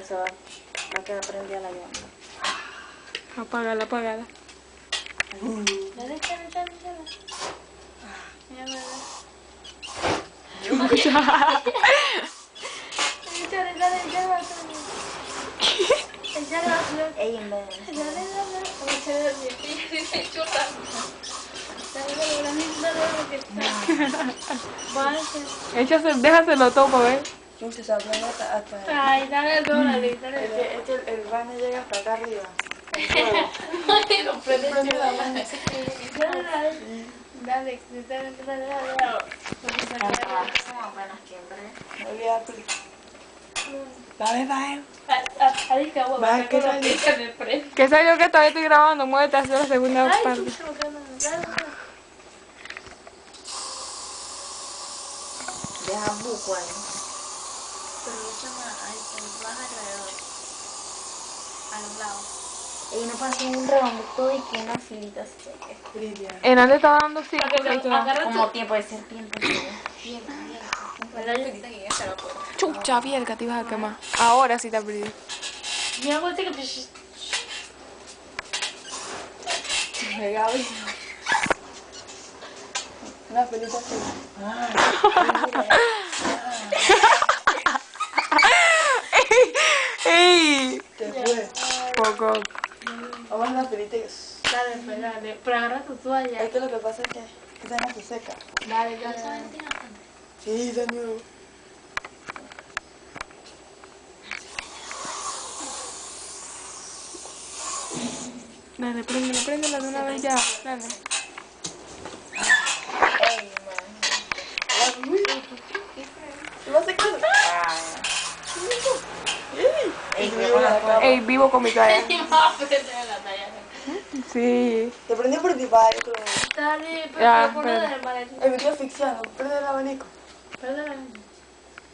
se va a quedar prendida la llama. Apágala, apágala. Dale, échala. Mira, dale. Dale. Échala. Ey, en vez de... Dale. Déjaselo todo para ver. Chucha, se abre hasta... Ay, dale, dale. Es que el baño llega hasta acá arriba. Lo prende la mano. Dale. Apenas siempre. Olvídate. Dale. Va, ¿qué salió? Que salió que todavía estoy grabando, muévete hacia la segunda Ay, parte. chucha, Deja buco ahí. pero echa más alrededor. A los lados. Y no pasa un redondo todo y que una filita seca. Enán le estaba dando sí. Como tiempo de serpiente. Chucha, vierga, te ibas a quemar. Ahora sí te perdí. Mira, ¿cómo te que Una filita seca. ¡Ey! Te fue. Poco. Vamos a la filita. Dale. Pero agarra tu toalla. Es que lo que pasa es que esa no se seca. Dale. Sí, señor. Dale, préndela de una vez ya. Dale. Ey, man. ¿Te vas a secar? Ey, Ey, vivo con mi talla. Sí. te prendió por ti, va, yo creo. Dale, Ya, pero ponlo espera. de la pared. Ey, me estoy asfixiando. Prende el abanico. Perdóname.